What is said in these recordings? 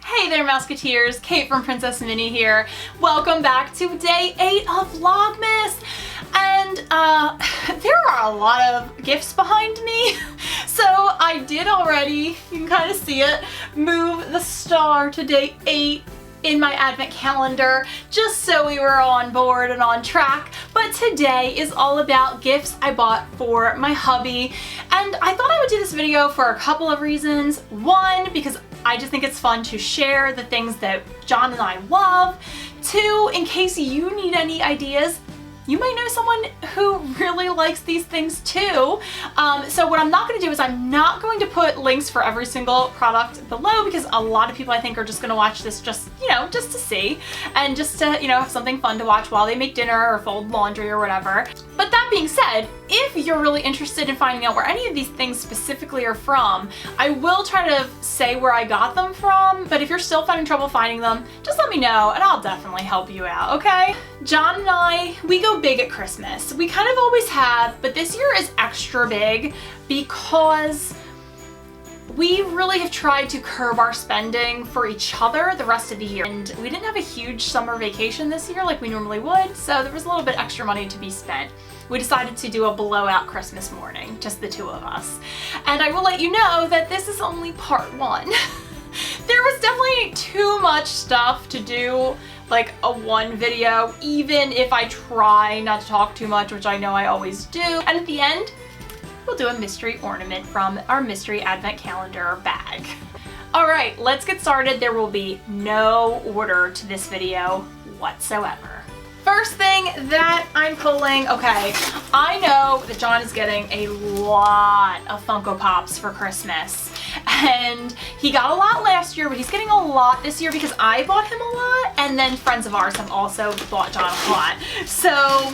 Hey there, Mouseketeers! Kate from PrincessMinnie here. Welcome back to day 8 of Vlogmas. And there are a lot of gifts behind me. So I did already, you can kind of see it, move the star to day 8 in my advent calendar, just so we were on board and on track. But today is all about gifts I bought for my hubby. And I thought I would do this video for a couple of reasons. One, because I just think it's fun to share the things that John and I love. Two, in case you need any ideas. You might know someone who really likes these things too. So what I'm not going to do is I'm not going to put links for every single product below, because a lot of people I think are just going to watch this just to see and just to, have something fun to watch while they make dinner or fold laundry or whatever. But that being said, if you're really interested in finding out where any of these things specifically are from, I will try to say where I got them from, but if you're still having trouble finding them, just let me know and I'll definitely help you out, okay? John and I, we go big at Christmas. We kind of always have, but this year is extra big because we really have tried to curb our spending for each other the rest of the year. And we didn't have a huge summer vacation this year like we normally would, so there was a little bit extra money to be spent. We decided to do a blowout Christmas morning, just the two of us. And I will let you know that this is only part 1. There was definitely too much stuff to do, like a one video, even if I try not to talk too much, which I know I always do. And at the end, we'll do a mystery ornament from our mystery advent calendar bag. All right, let's get started. There will be no order to this video whatsoever. First thing that I'm pulling, okay, I know that John is getting a lot of Funko Pops for Christmas. And he got a lot last year, but he's getting a lot this year because I bought him a lot, and then friends of ours have also bought John a lot. So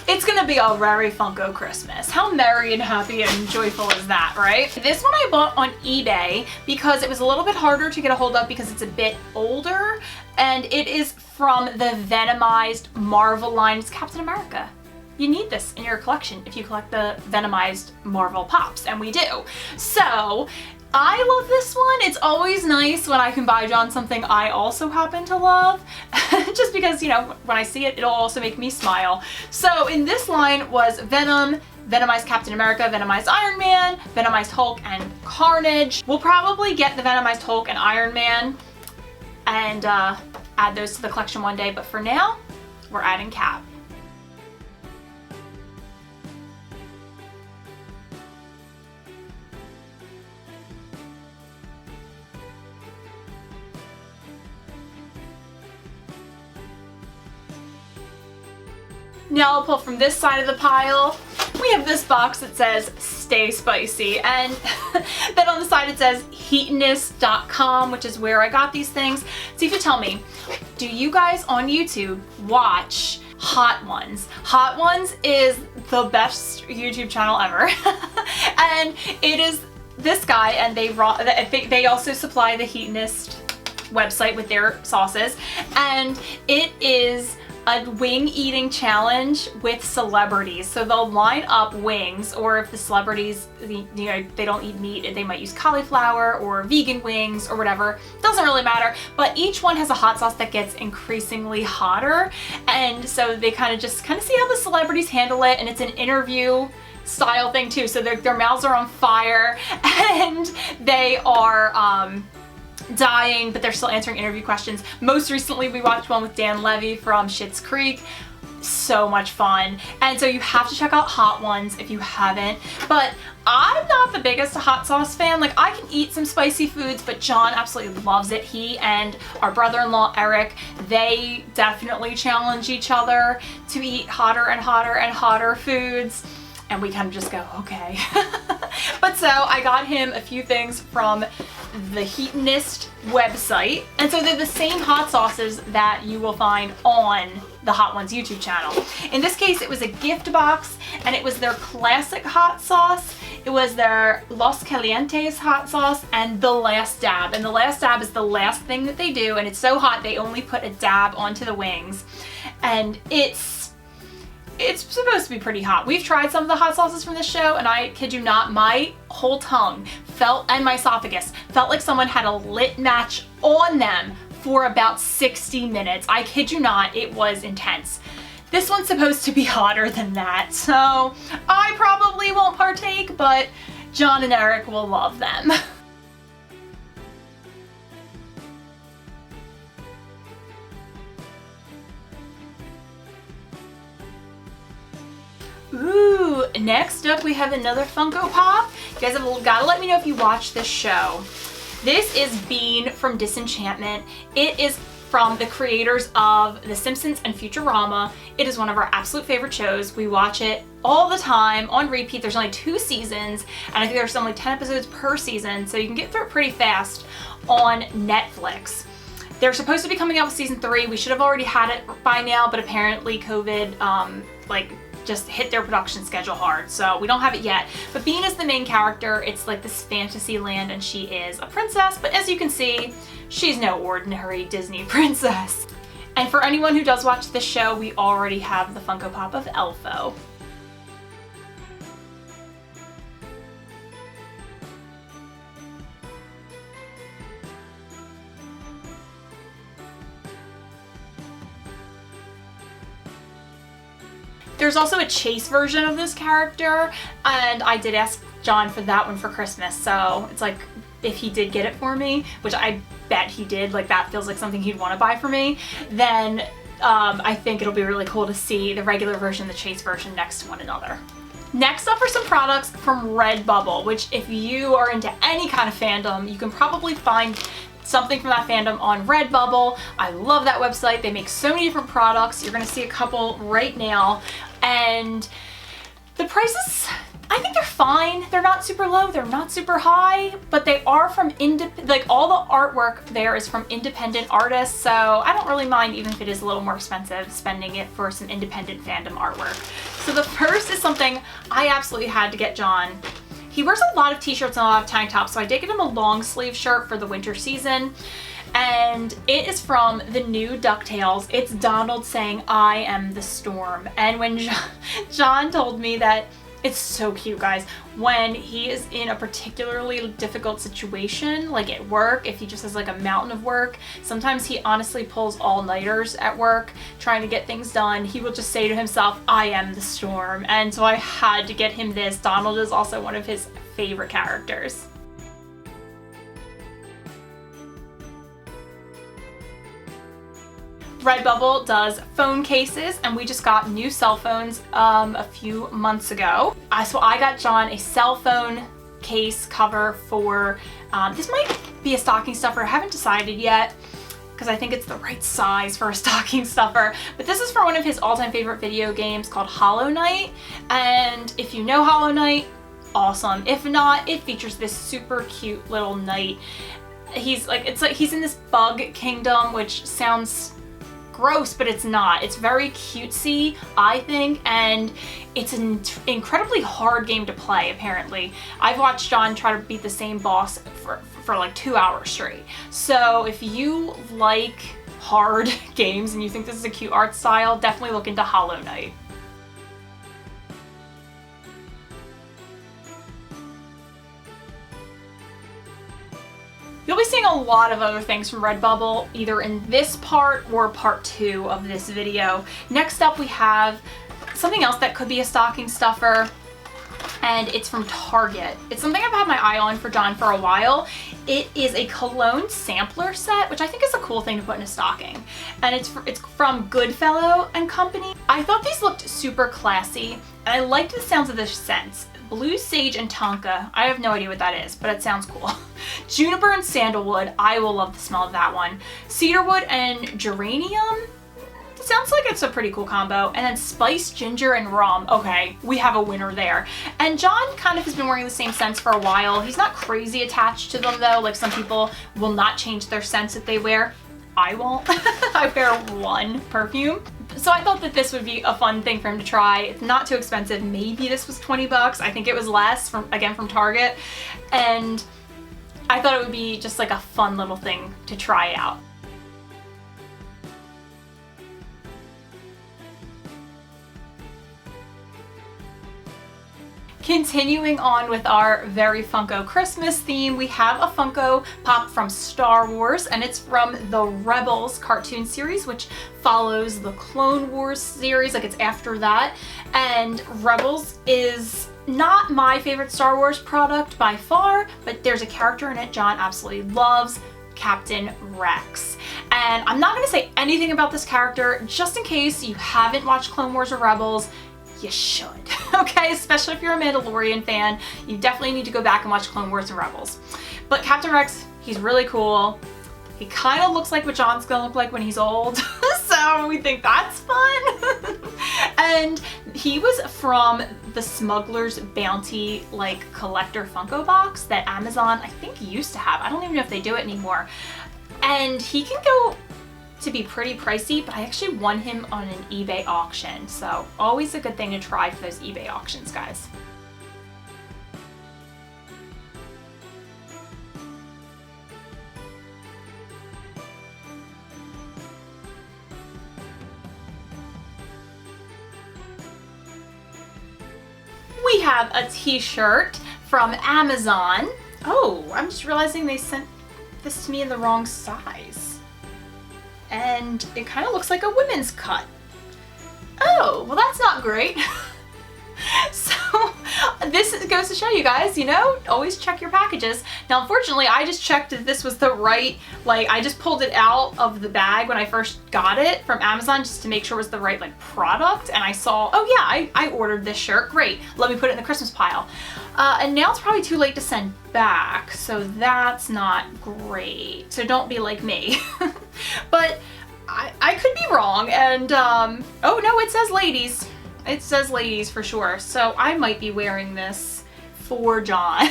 it's gonna be a very Funko Christmas. How merry and happy and joyful is that, right? This one I bought on eBay because it was a little bit harder to get a hold of because it's a bit older, and it is from the Venomized Marvel line. It's Captain America. You need this in your collection if you collect the Venomized Marvel Pops, and we do. So I love this one. It's always nice when I can buy John something I also happen to love, just because, when I see it, it'll also make me smile. So in this line was Venom, Venomized Captain America, Venomized Iron Man, Venomized Hulk, and Carnage. We'll probably get the Venomized Hulk and Iron Man and add those to the collection one day, but for now, we're adding Cap. Now I'll pull from this side of the pile. We have this box that says stay spicy, and then on the side it says heatonist.com, which is where I got these things. So you could tell me, do you guys on YouTube watch Hot Ones? Hot Ones is the best YouTube channel ever. And it is this guy, and they also supply the Heatonist website with their sauces, and it is a wing eating challenge with celebrities. So they'll line up wings, or if the celebrities, they don't eat meat, they might use cauliflower or vegan wings or whatever. Doesn't really matter, but each one has a hot sauce that gets increasingly hotter. And so they kind of see how the celebrities handle it, and it's an interview style thing too. So their mouths are on fire and they are dying, but they're still answering interview questions. Most recently, we watched one with Dan Levy from Schitt's Creek. So much fun. And so you have to check out Hot Ones if you haven't. But I'm not the biggest hot sauce fan. Like, I can eat some spicy foods, but John absolutely loves it. He and our brother-in-law, Eric, they definitely challenge each other to eat hotter and hotter and hotter foods. And we kind of just go, okay. But so I got him a few things from the Heatonist website. And so they're the same hot sauces that you will find on the Hot Ones YouTube channel. In this case, it was a gift box, and it was their classic hot sauce. It was their Los Calientes hot sauce and the Last Dab. And the Last Dab is the last thing that they do, and it's so hot they only put a dab onto the wings. And it's supposed to be pretty hot. We've tried some of the hot sauces from this show, and I kid you not, my whole tongue felt, and my esophagus, felt like someone had a lit match on them for about 60 minutes. I kid you not, it was intense. This one's supposed to be hotter than that, so I probably won't partake, but John and Eric will love them. Ooh, next up we have another Funko Pop. You guys have gotta let me know if you watch this show. This is Bean from Disenchantment. It is from the creators of The Simpsons and Futurama. It is one of our absolute favorite shows. We watch it all the time on repeat. There's only 2 seasons, and I think there's only 10 episodes per season, so you can get through it pretty fast on Netflix. They're supposed to be coming out with season 3. We should have already had it by now, but apparently COVID just hit their production schedule hard, so we don't have it yet. But Bean is the main character. It's like this fantasy land, and she is a princess, but as you can see, she's no ordinary Disney princess. And for anyone who does watch this show, we already have the Funko Pop of Elfo. There's also a chase version of this character, and I did ask John for that one for Christmas, so it's like if he did get it for me, which I bet he did, like that feels like something he'd want to buy for me, then I think it'll be really cool to see the regular version and the chase version next to one another. Next up are some products from Redbubble, which if you are into any kind of fandom, you can probably find something from that fandom on Redbubble. I love that website. They make so many different products. You're gonna see a couple right now. And the prices, I think they're fine. They're not super low, they're not super high, but they are from all the artwork there is from independent artists, so I don't really mind even if it is a little more expensive spending it for some independent fandom artwork. So the first is something I absolutely had to get John. He wears a lot of t-shirts and a lot of tank tops, so I did get him a long sleeve shirt for the winter season. And it is from the new DuckTales. It's Donald saying, "I am the storm." And when John told me that, it's so cute, guys. When he is in a particularly difficult situation, like at work, if he just has like a mountain of work, sometimes he honestly pulls all-nighters at work trying to get things done. He will just say to himself, "I am the storm." And so I had to get him this. Donald is also one of his favorite characters. Redbubble does phone cases, and we just got new cell phones a few months ago. So I got John a cell phone case cover for, this might be a stocking stuffer, I haven't decided yet, because I think it's the right size for a stocking stuffer. But this is for one of his all-time favorite video games called Hollow Knight, and if you know Hollow Knight, awesome. If not, it features this super cute little knight. It's like he's in this bug kingdom, which sounds gross, but it's not. It's very cutesy, I think, and it's an incredibly hard game to play, apparently. I've watched John try to beat the same boss for like 2 hours straight. So if you like hard games and you think this is a cute art style, definitely look into Hollow Knight. You'll be seeing a lot of other things from Redbubble, either in this part or part 2 of this video. Next up we have something else that could be a stocking stuffer, and it's from Target. It's something I've had my eye on for John for a while. It is a cologne sampler set, which I think is a cool thing to put in a stocking. And it's from Goodfellow and Company. I thought these looked super classy, and I liked the sounds of the scents. Blue Sage and Tonka. I have no idea what that is, but it sounds cool. Juniper and Sandalwood. I will love the smell of that one. Cedarwood and Geranium. It sounds like it's a pretty cool combo. And then Spice, Ginger, and Rum. Okay, we have a winner there. And John kind of has been wearing the same scents for a while. He's not crazy attached to them though. Like some people will not change their scents that they wear. I won't. I wear one perfume. So I thought that this would be a fun thing for him to try. It's not too expensive. Maybe this was 20 bucks. I think it was less from Target. And I thought it would be just like a fun little thing to try out. continuing on with our very Funko Christmas theme, we have a Funko Pop from Star Wars, and it's from the Rebels cartoon series, which follows the Clone Wars series, like it's after that. And Rebels is not my favorite Star Wars product by far, but there's a character in it John absolutely loves, Captain Rex. And I'm not going to say anything about this character, just in case you haven't watched Clone Wars or Rebels. You should, okay? Especially if you're a Mandalorian fan, you definitely need to go back and watch Clone Wars and Rebels. But Captain Rex, he's really cool. He kind of looks like what John's gonna look like when he's old, so we think that's fun. And he was from the Smuggler's Bounty like collector Funko box that Amazon, I think, used to have. I don't even know if they do it anymore. And he can go to be pretty pricey, but I actually won him on an eBay auction. So always a good thing to try for those eBay auctions, guys. We have a t-shirt from Amazon. Oh, I'm just realizing they sent this to me in the wrong size. And it kind of looks like a women's cut. Oh, well that's not great. So this goes to show you guys, you know, always check your packages. Now, unfortunately, I just checked if this was the right, like I just pulled it out of the bag when I first got it from Amazon just to make sure it was the right like product. And I saw, oh yeah, I ordered this shirt. Great. Let me put it in the Christmas pile. And now it's probably too late to send back. So that's not great. So don't be like me. But I could be wrong. And, oh no, it says ladies. It says ladies for sure, so I might be wearing this for John.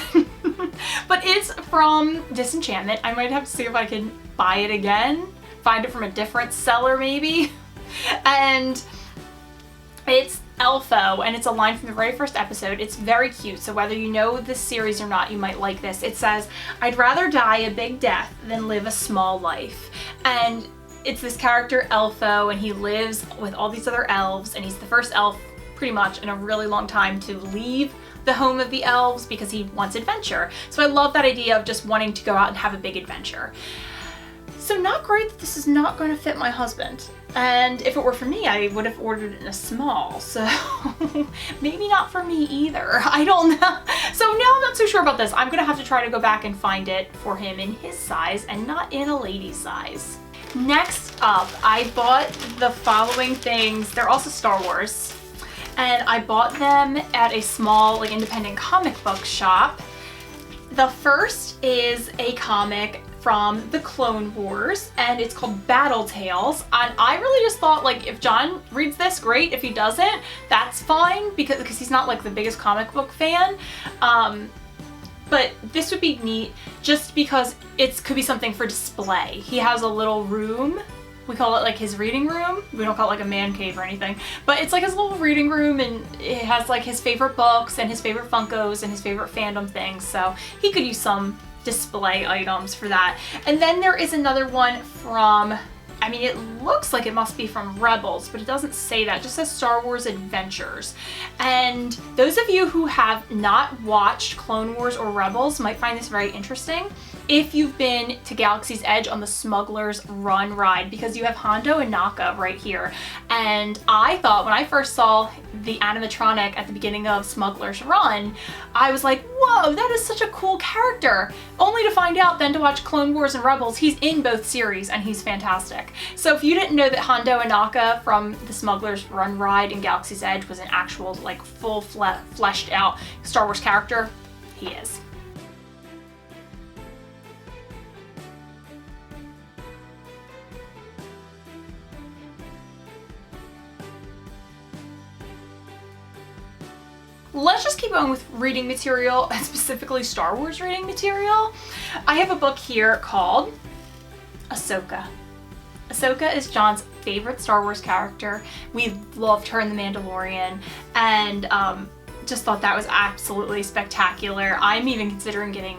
But it's from Disenchantment. I might have to see if I can buy it again, find it from a different seller maybe. And it's Elfo, and it's a line from the very first episode. It's very cute, so whether you know this series or not, you might like this. It says, "I'd rather die a big death than live a small life." And it's this character Elfo, and he lives with all these other elves, and he's the first elf pretty much in a really long time to leave the home of the elves because he wants adventure. So I love that idea of just wanting to go out and have a big adventure. So not great that this is not going to fit my husband. And if it were for me, I would have ordered it in a small. So maybe not for me either. I don't know. So now I'm not so sure about this. I'm going to have to try to go back and find it for him in his size and not in a lady's size. Next up, I bought the following things. They're also Star Wars. And I bought them at a small, like, independent comic book shop. The first is a comic from the Clone Wars, and it's called Battle Tales. And I really just thought, like, if John reads this, great. If he doesn't, that's fine, because he's not, like, the biggest comic book fan. But this would be neat just because it could be something for display. He has a little room. We call it like his reading room. We don't call it like a man cave or anything, but it's like his little reading room, and it has like his favorite books and his favorite Funkos and his favorite fandom things. So he could use some display items for that. And then there is another one from, I mean, it looks like it must be from Rebels, but it doesn't say that. It just says Star Wars Adventures. And those of you who have not watched Clone Wars or Rebels might find this very interesting if you've been to Galaxy's Edge on the Smuggler's Run ride, because you have Hondo and Naka right here. And I thought when I first saw the animatronic at the beginning of Smuggler's Run, I was like, whoa, that is such a cool character. Only to find out then to watch Clone Wars and Rebels, he's in both series and he's fantastic. So if you didn't know that Hondo and Naka from the Smuggler's Run ride in Galaxy's Edge was an actual, like, full fleshed out Star Wars character, he is. Let's just keep going with reading material, and specifically Star Wars reading material. I have a book here called Ahsoka. Ahsoka is John's favorite Star Wars character. We loved her in The Mandalorian, and just thought that was absolutely spectacular. I'm even considering getting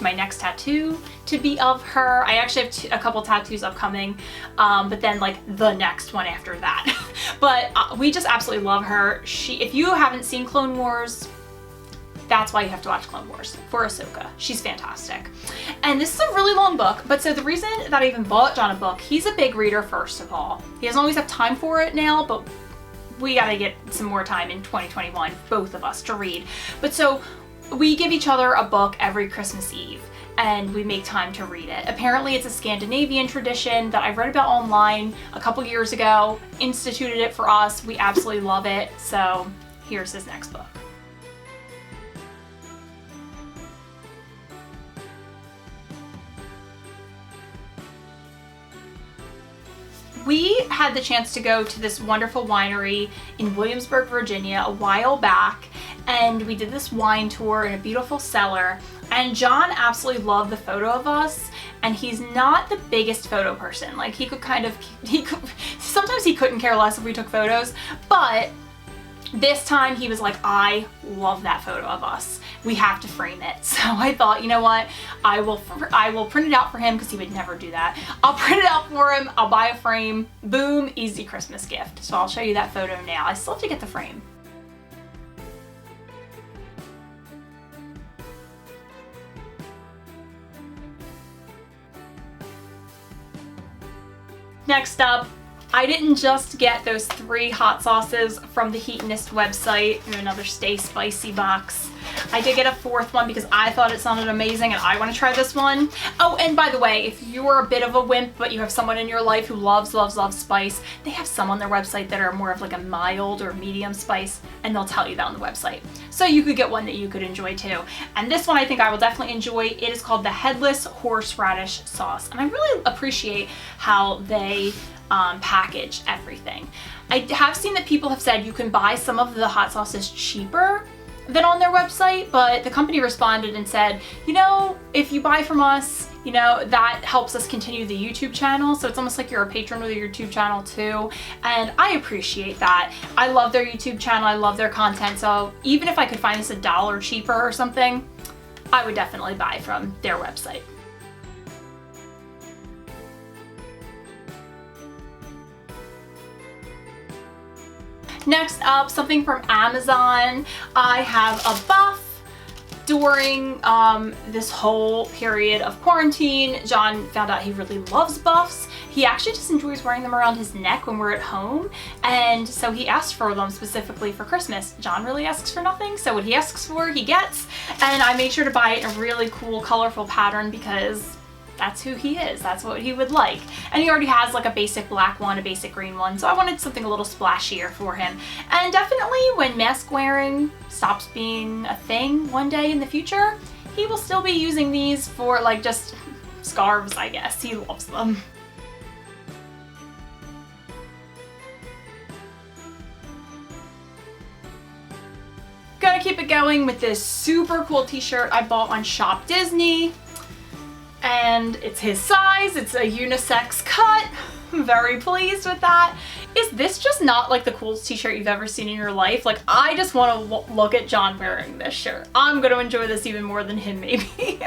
my next tattoo to be of her. I actually have a couple tattoos upcoming, but then like the next one after that. But we just absolutely love her. If you haven't seen Clone Wars, That's why you have to watch Clone Wars for Ahsoka. She's fantastic. And this is a really long book, but so the reason that I even bought John a book, he's a big reader first of all. He doesn't always have time for it now, but we gotta get some more time in 2021, both of us, to read. But so we give each other a book every Christmas Eve and we make time to read it. Apparently it's a Scandinavian tradition that I read about online a couple years ago, instituted it for us. We absolutely love it. So here's his next book. We had the chance to go to this wonderful winery in Williamsburg, Virginia a while back, and we did this wine tour in a beautiful cellar, and John absolutely loved the photo of us, and he's not the biggest photo person. Like sometimes he couldn't care less if we took photos, but this time he was like, I love that photo of us. We have to frame it. So I thought, you know what? I will print it out for him because he would never do that. I'll print it out for him. I'll buy a frame. Boom, easy Christmas gift. So I'll show you that photo now. I still have to get the frame. Next up, I didn't just get those 3 hot sauces from the Heatonist website in another Stay Spicy box. I did get a 4th one because I thought it sounded amazing and I want to try this one. Oh, and by the way, if you're a bit of a wimp but you have someone in your life who loves spice, they have some on their website that are more of like a mild or medium spice, and they'll tell you that on the website. So you could get one that you could enjoy too. And this one I think I will definitely enjoy. It is called the Headless Horseradish Sauce, and I really appreciate how they package everything. I have seen that people have said you can buy some of the hot sauces cheaper than on their website, but the company responded and said, you know, if you buy from us, you know, that helps us continue the YouTube channel. So it's almost like you're a patron of the YouTube channel too. And I appreciate that. I love their YouTube channel. I love their content. So even if I could find this $1 cheaper or something, I would definitely buy from their website. Next up, something from Amazon. I have a buff. During this whole period of quarantine, John found out he really loves buffs. He actually just enjoys wearing them around his neck when we're at home, and so he asked for them specifically for Christmas. John really asks for nothing, so what he asks for, he gets, and I made sure to buy it in a really cool, colorful pattern because that's who he is. That's what he would like. And he already has like a basic black one, a basic green one, so I wanted something a little splashier for him. And definitely when mask wearing stops being a thing one day in the future, he will still be using these for like just scarves, I guess. He loves them. Gonna keep it going with this super cool t-shirt I bought on Shop Disney. And it's his size, it's a unisex cut. I'm very pleased with that. Is this just not like the coolest t-shirt you've ever seen in your life? Like, I just want to look at John wearing this shirt. I'm gonna enjoy this even more than him maybe.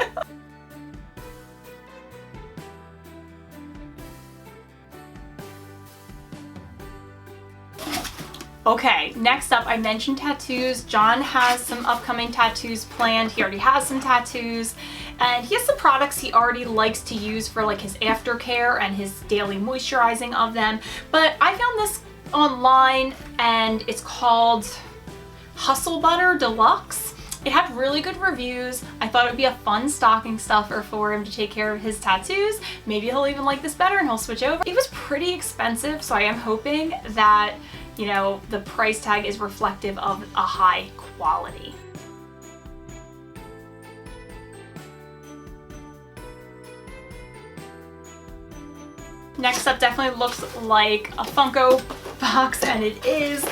Okay, next up, I mentioned tattoos. John has some upcoming tattoos planned. He already has some tattoos, and he has some products he already likes to use for like his aftercare and his daily moisturizing of them. But I found this online and it's called Hustle Butter Deluxe. It had really good reviews. I thought it would be a fun stocking stuffer for him to take care of his tattoos. Maybe he'll even like this better and he'll switch over. It was pretty expensive, so I am hoping that, you know, the price tag is reflective of a high quality. Next up definitely looks like a Funko box, and it is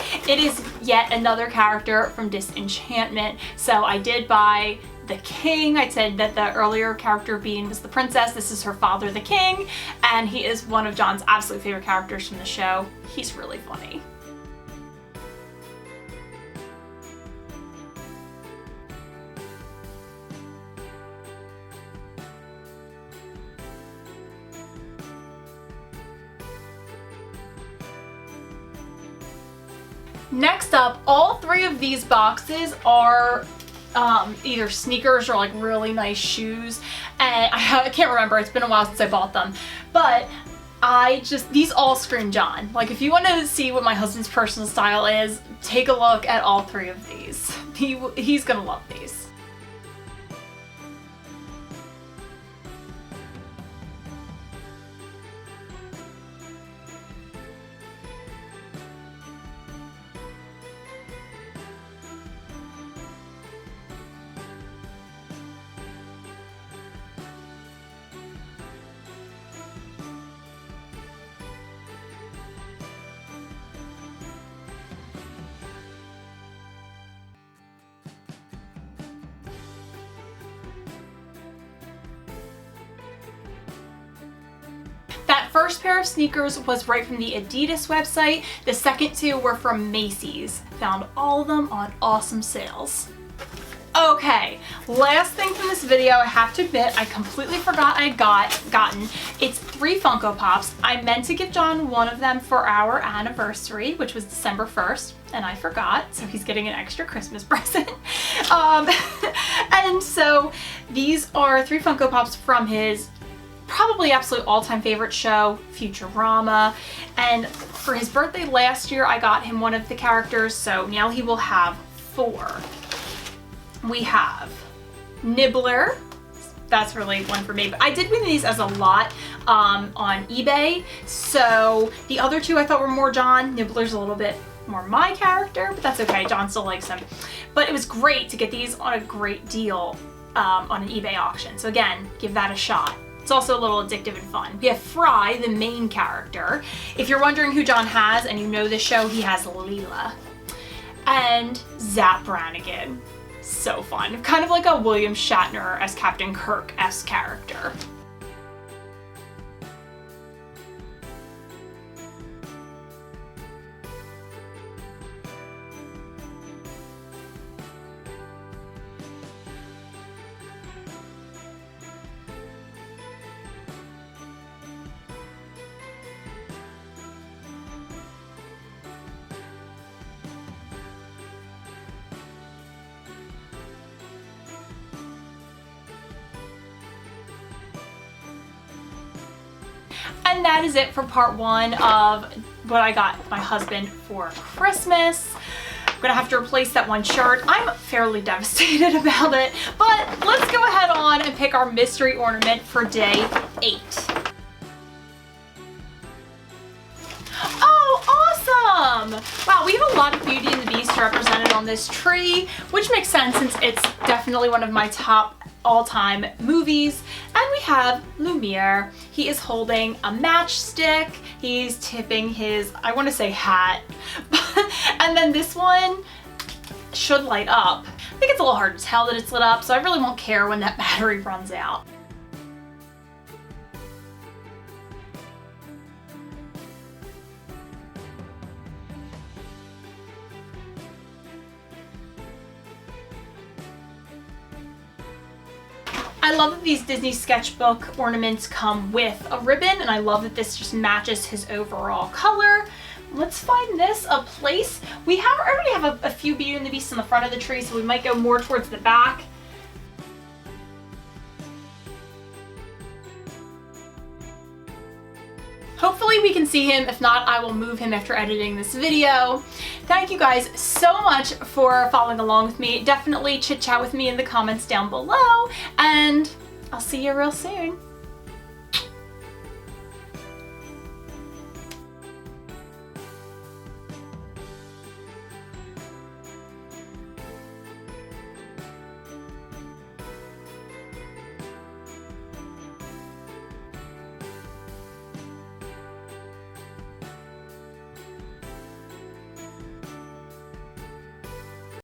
yet another character from Disenchantment. So I did buy the king. I said that the earlier character Bean was the princess. This is her father, the king, and he is one of John's absolute favorite characters from the show. He's really funny. Next up, all 3 of these boxes are either sneakers or like really nice shoes, and I can't remember, it's been a while since I bought them, but these all scream John. Like, if you want to see what my husband's personal style is, take a look at all three of these. He's gonna love these. That first pair of sneakers was right from the Adidas website. The second two were from Macy's. Found all of them on awesome sales. Okay, last thing from this video, I have to admit, I completely forgot I gotten. It's 3 Funko Pops. I meant to give John one of them for our anniversary, which was December 1st, and I forgot, so he's getting an extra Christmas present. And so these are 3 Funko Pops from his probably absolute all-time favorite show, Futurama, and for his birthday last year I got him one of the characters, so now he will have 4. We have Nibbler. That's really one for me, but I did win these as a lot on eBay, so the other 2 I thought were more John. Nibbler's a little bit more my character, but that's okay, John still likes him. But it was great to get these on a great deal on an eBay auction, so again, give that a shot. It's also a little addictive and fun. We have Fry, the main character. If you're wondering who John has and you know the show, he has Leela. And Zap Brannigan. So fun. Kind of like a William Shatner as Captain Kirk-esque character. And that is it for part 1 of what I got my husband for Christmas. I'm gonna have to replace that one shirt. I'm fairly devastated about it, but let's go ahead on and pick our mystery ornament for day 8. Oh, awesome! Wow, we have a lot of Beauty and the Beast represented on this tree, which makes sense since it's definitely one of my top all-time movies. And we have Lumiere. He is holding a matchstick. He's tipping his, I want to say hat. And then this one should light up. I think it's a little hard to tell that it's lit up, so I really won't care when that battery runs out. I love that these Disney sketchbook ornaments come with a ribbon, and I love that this just matches his overall color. Let's find this a place. We already have a few Beauty and the Beast in the front of the tree, so we might go more towards the back. Hopefully we can see him. If not, I will move him after editing this video. Thank you guys so much for following along with me. Definitely chit chat with me in the comments down below, and I'll see you real soon.